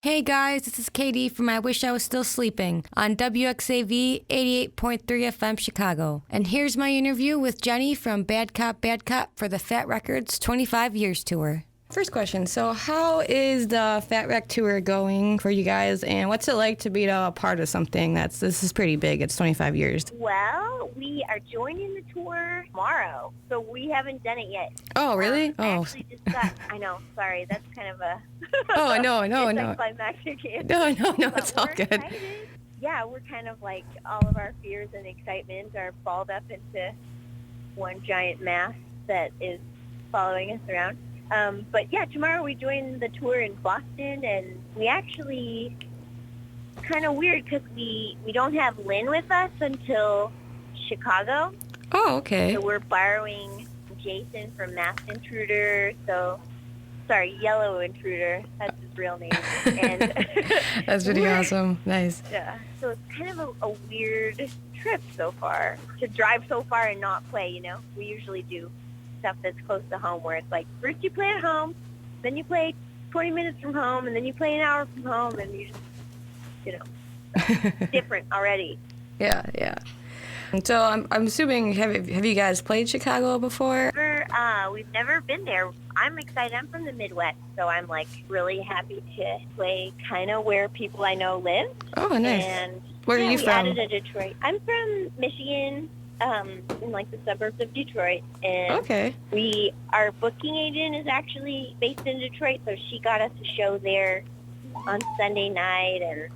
Hey guys, this is Katie from I Wish I Was Still Sleeping on WXAV 88.3 FM Chicago. And here's my interview with Jenni from BadCopBadCop for the Fat Records 25 Years Tour. First question, so how is the Fat Wreck Tour going for you guys, and what's it like to be a part of something this is pretty big, it's 25 years? Well, we are joining the tour tomorrow, so we haven't done it yet. Oh, really? I actually just got, I know, sorry, that's kind of a... Oh, no. Anticlimactic answer. No, it's all good. Excited. Yeah, we're kind of like all of our fears and excitement are balled up into one giant mass that is following us around. But yeah, tomorrow we join the tour in Boston, and we actually, kind of weird because we don't have Lynn with us until Chicago. Oh, okay. So we're borrowing Jason from Masked Intruder, Yellow Intruder, that's his real name. And that's pretty awesome. Nice. Yeah, so it's kind of a weird trip so far, to drive so far and not play, you know? We usually do stuff that's close to home where it's like, first you play at home, then you play 20 minutes from home, and then you play an hour from home, and you just, different already. Yeah. And so I'm assuming, have you guys played Chicago before? We've never been there. I'm excited. I'm from the Midwest, so I'm like really happy to play kind of where people I know live. Oh, nice. And where are you from? We added a Detroit. I'm from Michigan, in like the suburbs of Detroit, and okay. Our booking agent is actually based in Detroit, so she got us a show there on Sunday night, and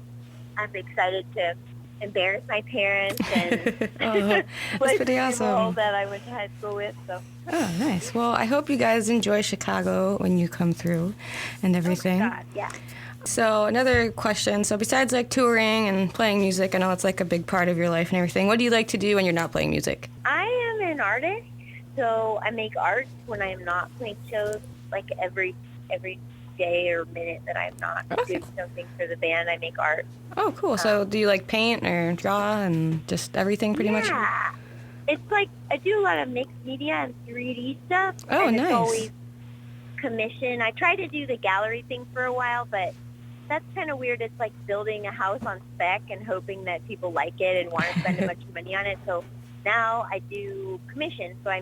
I'm excited to embarrass my parents and that's pretty awesome. That I went to high school with. So. Oh, nice. Well, I hope you guys enjoy Chicago when you come through and everything. Oh, God, yeah. So another question. So besides like touring and playing music, I know it's like a big part of your life and everything. What do you like to do when you're not playing music? I am an artist, so I make art when I am not playing shows. Like every day or minute that I'm not doing something for the band, I make art. Oh, cool. So do you like paint or draw and just everything pretty much? Yeah. It's like I do a lot of mixed media and 3D stuff. Oh, and nice. It's always commission. I tried to do the gallery thing for a while, but that's kind of weird. It's like building a house on spec and hoping that people like it and want to spend a bunch of money on it. So now I do commission. So I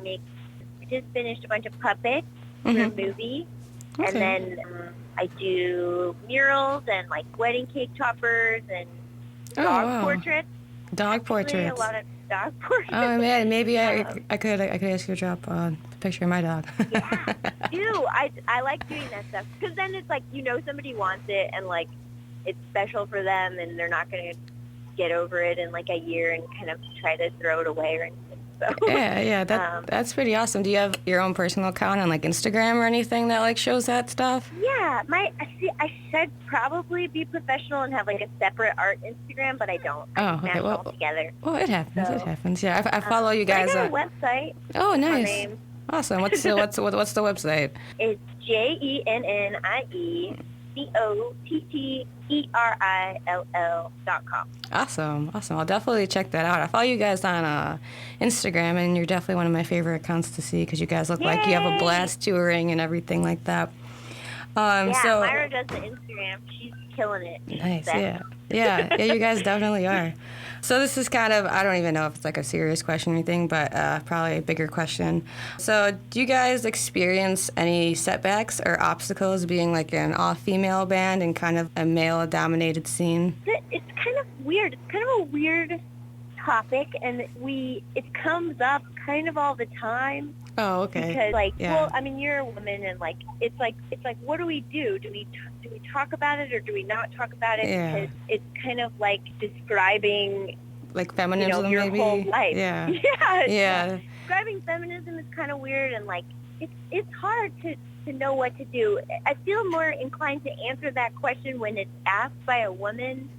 just finished a bunch of puppets for a movie. Okay. And then I do murals and like wedding cake toppers and dog portraits. Dog portraits. A lot of dog portraits. Oh man, maybe I could ask you to drop a picture of my dog. Yeah, do. I like doing that stuff because then it's like somebody wants it and like it's special for them and they're not going to get over it in like a year and kind of try to throw it away or anything. So, yeah, that's pretty awesome. Do you have your own personal account on like Instagram or anything that like shows that stuff? Yeah, I should probably be professional and have like a separate art Instagram, but I don't. I just mash it all together. Well, it happens. So, it happens. Yeah, I follow you guys. I got a website. Oh, nice. Awesome. What's the website? It's JenniCarlson.com. Awesome. I'll definitely check that out. I follow you guys on Instagram, and you're definitely one of my favorite accounts to see because you guys look like you have a blast touring and everything like that. So Myra does the Instagram. She's killing it. Nice. Yeah. You guys definitely are. So this is kind of, I don't even know if it's like a serious question or anything, but probably a bigger question. So do you guys experience any setbacks or obstacles being like an all-female band in kind of a male-dominated scene? It's kind of weird. It's kind of a weird topic, and it comes up kind of all the time. Oh, okay. Because well, I mean, you're a woman, and like it's like what do we do? Do we talk about it or do we not talk about it? Yeah. Because it's kind of like describing like feminism, your maybe. whole life. Yeah. Describing feminism is kind of weird, and like it's hard to know what to do. I feel more inclined to answer that question when it's asked by a woman,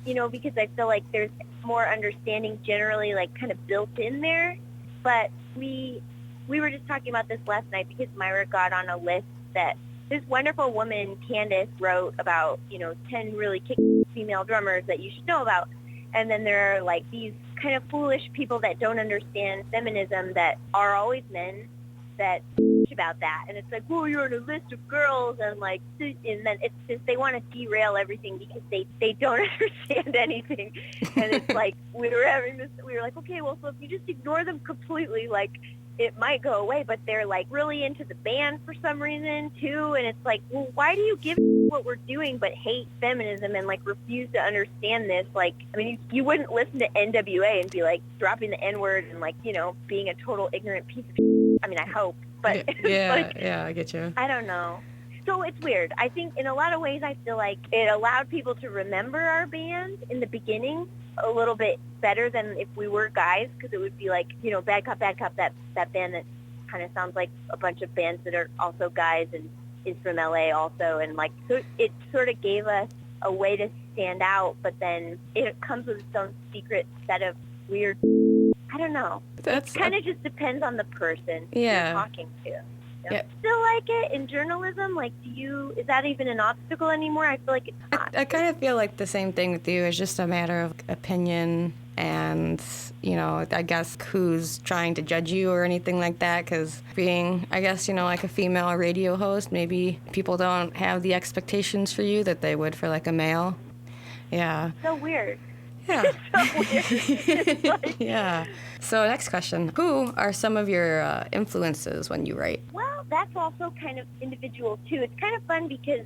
because I feel like there's more understanding generally like kind of built in there. But we were just talking about this last night because Myra got on a list that this wonderful woman, Candace, wrote about, 10 really kick-ass female drummers that you should know about. And then there are like these kind of foolish people that don't understand feminism that are always men that cringe about that. And it's like, well, you're on a list of girls, and like, and then it's just they want to derail everything because they don't understand anything. And it's like we were like, okay, well, so if you just ignore them completely, like, it might go away. But they're like really into the band for some reason too, and it's like, well, why do you give what we're doing but hate feminism and like refuse to understand this? Like, I mean, you wouldn't listen to NWA and be like dropping the N-word and like, you know, being a total ignorant piece of shit. I mean, I hope, but yeah, like, yeah, I get you. I don't know. So it's weird. I think in a lot of ways I feel like it allowed people to remember our band in the beginning a little bit better than if we were guys, because it would be like, you know, Bad Cop, Bad Cop, that band that kind of sounds like a bunch of bands that are also guys and is from LA also, and like, so it sort of gave us a way to stand out, but then it comes with its own secret set of weird, I don't know. It kind of just depends on the person you're talking to. Yeah. Still like it in journalism? Like, is that even an obstacle anymore? I feel like it's not. I kind of feel like the same thing with you. It's just a matter of opinion and, you know, I guess who's trying to judge you or anything like that. Because being, I guess, you know, like a female radio host, maybe people don't have the expectations for you that they would for like a male. Yeah. So weird. Yeah. It's so weird. Yeah. So next question. Who are some of your influences when you write? Well, that's also kind of individual, too. It's kind of fun because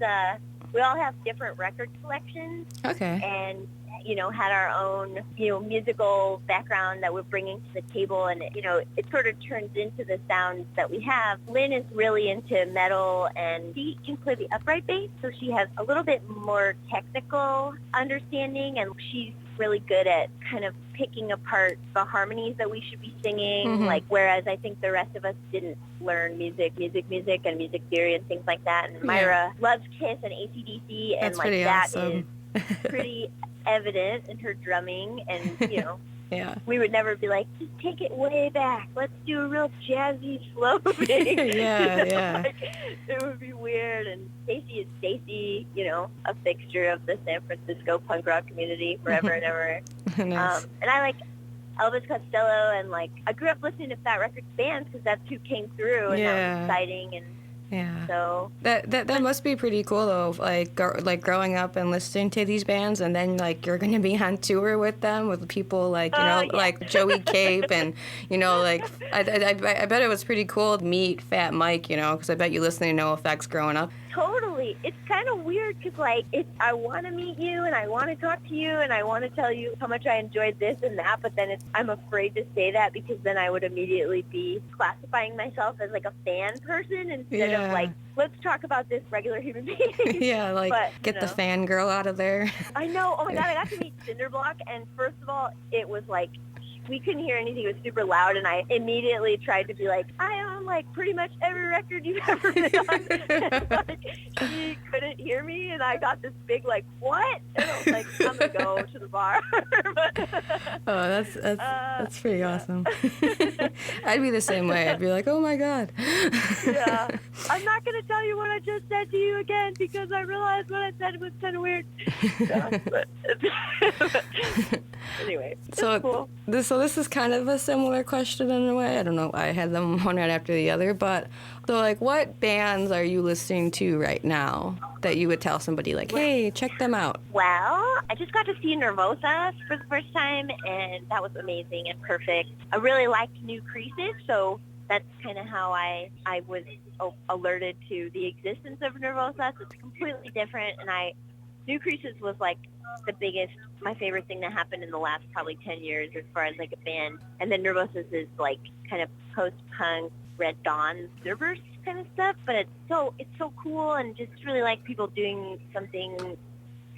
we all have different record collections. Okay. And, you know, had our own, you know, musical background that we're bringing to the table. And, you know, it sort of turns into the sounds that we have. Lynn is really into metal, and she can play the upright bass, so she has a little bit more technical understanding, and she's really good at kind of picking apart the harmonies that we should be singing, like, whereas I think the rest of us didn't learn music and music theory and things like that. And Myra loves Kiss and AC/DC, and like that awesome. Is pretty evident in her drumming, and, you know, we would never be like, just take it way back. Let's do a real jazzy, slow thing. Like, it would be weird. And Stacy is Stacy, you know, a fixture of the San Francisco punk rock community forever and ever. Nice. And I like Elvis Costello, and like I grew up listening to Fat Wreck Chords bands because that's who came through, and that was exciting. And so that must be pretty cool though, like growing up and listening to these bands, and then like you're gonna be on tour with them, with people like, you know, like Joey Cape, and, you know, like I bet it was pretty cool to meet Fat Mike, you know, because I bet you listening to NoFX growing up. Totally. It's kind of weird because, like, I want to meet you and I want to talk to you and I want to tell you how much I enjoyed this and that, but then I'm afraid to say that because then I would immediately be classifying myself as, like, a fan person instead of, like, let's talk about this regular human being. But, get the fangirl out of there. I know. Oh, my God. I got to meet Cinderblock, and first of all, it was, like, we couldn't hear anything. It was super loud, and I immediately tried to be like, I own, like, pretty much every record you've ever been on. And, like, he couldn't hear me, and I got this big, like, what? And I was like, I'm going to go to the bar. That's pretty awesome. I'd be the same way. I'd be like, oh, my God. I'm not going to tell you what I just said to you again because I realized what I said was kind of weird. Anyway, so cool. This is kind of a similar question in a way. I don't know why I had them one right after the other, but so like, what bands are you listening to right now that you would tell somebody like, hey, check them out? Well, I just got to see Nervosa for the first time, and that was amazing and perfect. I really liked New Creases, so that's kind of how I was alerted to the existence of Nervosa. So it's completely different, and New Creases was like my favorite thing that happened in the last probably 10 years as far as like a band. And then Nervosa is like kind of post-punk, Red Dawn, Nervous kind of stuff, but it's so cool, and just really like people doing something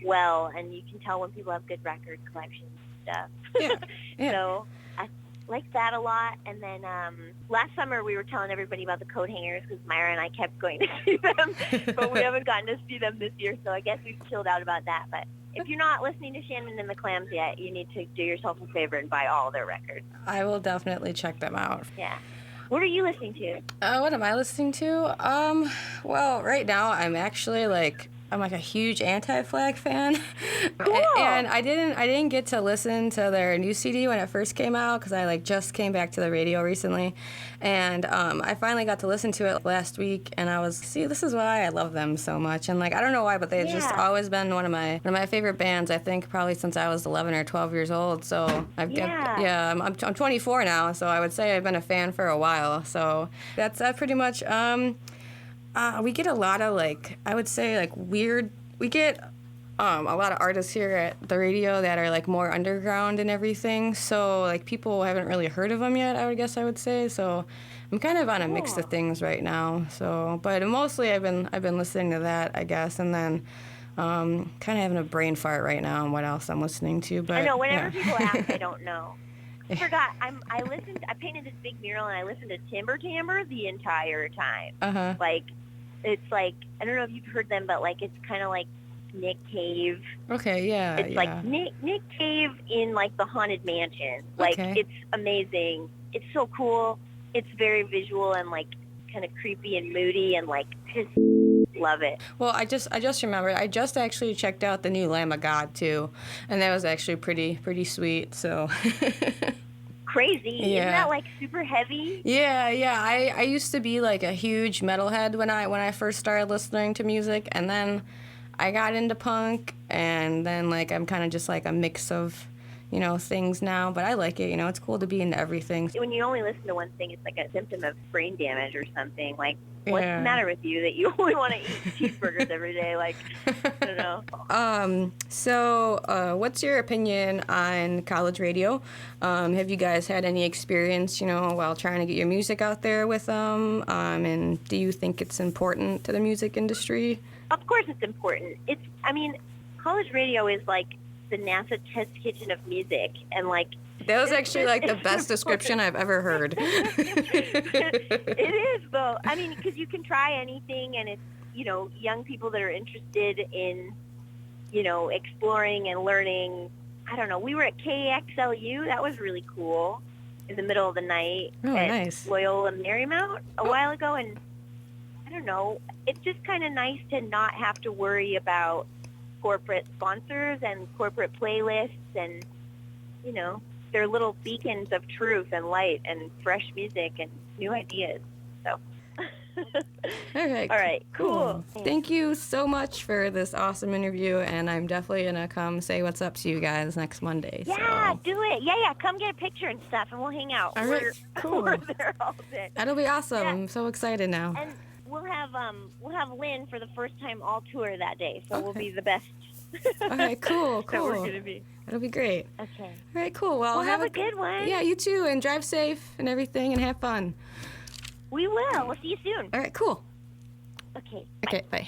well, and you can tell when people have good record collections and stuff. So I like that a lot. And then last summer we were telling everybody about the Coat Hangers because Myra and I kept going to see them, but we haven't gotten to see them this year, so I guess we've chilled out about that. But if you're not listening to Shannon and the Clams yet, you need to do yourself a favor and buy all their records. I will definitely check them out. Yeah. What are you listening to? What am I listening to? Well, right now I'm actually like I'm like a huge Anti-Flag fan. Cool. And I didn't get to listen to their new CD when it first came out because I like just came back to the radio recently, and I finally got to listen to it last week, and I was, see, this is why I love them so much. And like, I don't know why, but they've just always been one of my favorite bands. I think probably since I was 11 or 12 years old. So I'm 24 now, so I would say I've been a fan for a while. So that's pretty much. We get a lot of, like, I would say, like, weird, we get a lot of artists here at the radio that are, like, more underground and everything, so, like, people haven't really heard of them yet, I would say, so I'm kind of on a mix of things right now, so, but mostly I've been listening to that, I guess, and then kind of having a brain fart right now on what else I'm listening to, but, I know, whenever people ask, I don't know. I forgot. I painted this big mural, and I listened to Timber Timbre the entire time. Uh-huh. Like, it's like, I don't know if you've heard them, but like, it's kind of like Nick Cave. Okay, yeah. It's like Nick Cave in like the Haunted Mansion. Like, it's amazing. It's so cool. It's very visual and like kind of creepy and moody and like just love it. Well, I just remembered. I just actually checked out the new Lamb of God too, and that was actually pretty sweet. So. Crazy. Yeah. Isn't that like super heavy? Yeah. I used to be like a huge metalhead when I first started listening to music, and then I got into punk, and then like I'm kind of just like a mix of, you know, things now, but I like it, you know, it's cool to be into everything. When you only listen to one thing, it's like a symptom of brain damage or something. Like, what's the matter with you that you only want to eat cheeseburgers every day? Like, I don't know. So what's your opinion on college radio? Have you guys had any experience, you know, while trying to get your music out there with them? And do you think it's important to the music industry? Of course it's important. College radio is like the NASA test kitchen of music, and like that was actually like the best description I've ever heard. It is, though. I mean, because you can try anything, and it's, you know, young people that are interested in, you know, exploring and learning. I don't know. We were at KXLU. That was really cool. In the middle of the night at Loyola Marymount a while ago, and I don't know. It's just kind of nice to not have to worry about corporate sponsors and corporate playlists, and, you know, they're little beacons of truth and light and fresh music and new ideas. So. All right, cool. Thank you so much for this awesome interview, and I'm definitely gonna come say what's up to you guys next Monday. Yeah, do it. Yeah, come get a picture and stuff, and we'll hang out. All right, cool. We're there all day. That'll be awesome. Yeah. I'm so excited now. And we'll have Lynn for the first time all tour that day, so we'll be the best. All right, cool. That we're gonna be. That'll be great. Okay. All right, cool. Well, have a good one. Yeah, you too, and drive safe and everything, and have fun. We will. We'll see you soon. All right, cool. Okay. Okay, bye.